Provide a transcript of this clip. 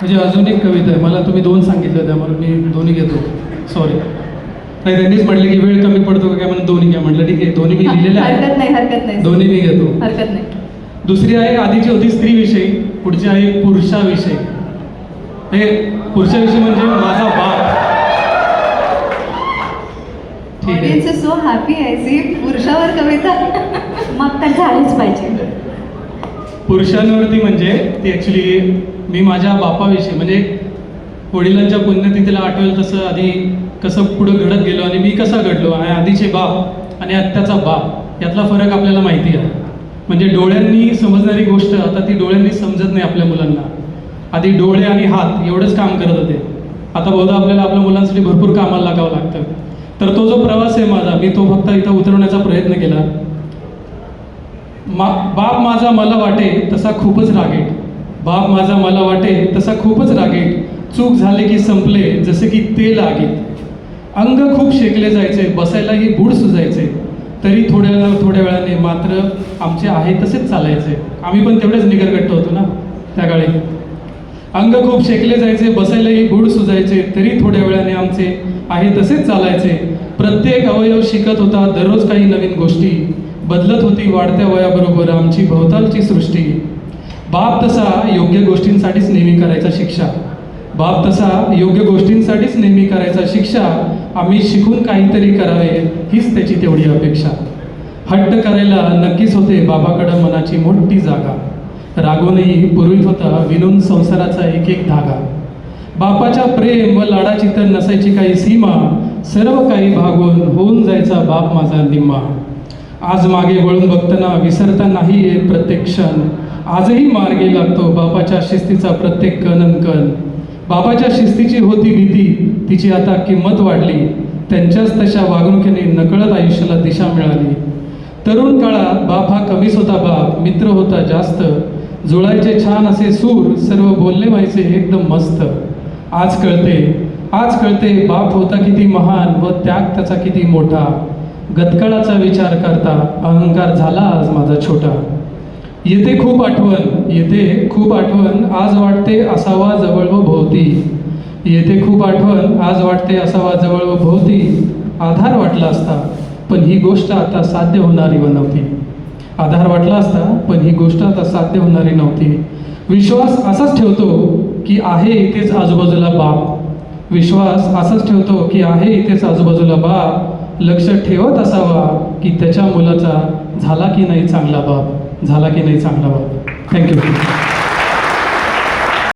म्हणजे अजून एक कविता आहे, मला तुम्ही दोन सांगितलं त्यामुळे मी दोन्ही घेतो. सॉरी. नाही, त्यांनीच म्हटलं की वेळ कमी पडतो का काय, म्हणून दोन्ही घ्या. म्हटलं ठीक आहे, दोन्ही मी लिहिलेले हरकत नाही, हरकत नाही, दोन्ही मी घेतो. हरकत नाही. दुसरी आहे, आधीची होती स्त्रीविषयी, पुढची आहे पुरुषाविषयी. हे पुरुषाविषयी म्हणजे माझा बाप. ठीक आहे. ऑडियन्स इज सो हॅपी आहे सी पुरुषावर कविता. मग तर झालीच पाहिजे. पुरुषांवरती म्हणजे ती ॲक्च्युली मी माझ्या बापाविषयी, म्हणजे वडिलांच्या पुण्यतिथीला आठवेल तसं आधी कसं पुढं घडत गेलो आणि मी कसा घडलो, आणि आधीचे बाप आणि आत्याचा बाप यातला फरक आपल्याला माहिती आहे. म्हणजे डोळ्यांनी समजणारी गोष्ट आता ती डोळ्यांनी समजत नाही आपल्या मुलांना. आधी डोळे आणि हात एवढंच काम करत होते, आता बहुधा आपल्याला आपल्या मुलांसाठी भरपूर कामाला लागावं लागतं. तर तो जो प्रवास आहे माझा, मी तो फक्त इथं उतरवण्याचा प्रयत्न केला. बाप माझा मला वाटे तसा खूपच रागीट, बाप माझा मला वाटे तसा खूपच रागीट, चूक झाले की संपले जसे की तेल आगीत, अंग खूप शेकले जायचे, बसायलाही बूड सुजायचे, तरी थोड्या वेळाने मात्र आमचे आहे तसेच चालायचे. आम्ही पण तेवढेच निगरगट्ट होतो ना त्या काळी. अंग खूप शेकले जायचे, बसायलाही बूड सुजायचे, तरी थोड्या वेळाने आमचे आहे तसेच चालायचे. प्रत्येक अवयव शिकत होता दररोज काही नवीन गोष्टी, बदलत होती वाढत्या वयाबरोबर आमची भोवतालची सृष्टी. बाप तसा योग्य गोष्टींसाठीच नेहमी करायचा शिक्षा, बाप तसा योग्य गोष्टींसाठीच नेहमी करायचा शिक्षा. आम्ही शिकून काहीतरी करावे हीच त्याची तेवढी अपेक्षा. हट्ट करायला नक्कीच होते बाबाकडं मनाची मोठी जागा, रागवूनही पुरवीत होता विणून संसाराचा एक एक धागा. बापाच्या प्रेम व लाडाची तर नसायची काही सीमा, सर्व काही भागून होऊन जायचा बाप माझा निम्मा. आज मागे वळून बघताना विसरता नाही येत प्रत्येक क्षण, आजही मार्गी लागतो बापाच्या शिस्तीचा प्रत्येक कण. बापाच्या शिस्तीची होती भीती, तिची आता किंमत वाढली, त्यांच्याच तशा वागणुकीने नकळत आयुष्याला दिशा मिळाली. तरुण काळात बाप हा कमीच होता बाप, मित्र होता जास्त, जुळायचे छान असे सूर, सर्व बोलले व्हायचे एकदम मस्त. आज कळते बाप होता किती महान व त्याग त्याचा किती मोठा, गतकाळाचा विचार करता अहंकार झाला आज माझा छोटा. येते खूप आठवण आज वाटते असावा जवळ व भोवती, येते खूप आठवण आज वाटते असावा जवळ व भोवती. आधार वाटला असता पण ही गोष्ट आता साध्य होणारी नव्हती, आधार वाटला असता पण ही गोष्ट आता साध्य होणारी नव्हती. विश्वास असाच ठेवतो की आहे इथेच आजूबाजूला बाप, विश्वास असाच ठेवतो की आहे इथेच आजूबाजूला बाप. लक्ष ठेवत असावा की त्याच्या मुलाचा झाला की नाही चांगला बाप, झाला की नाही चांगला बाप. थँक्यू.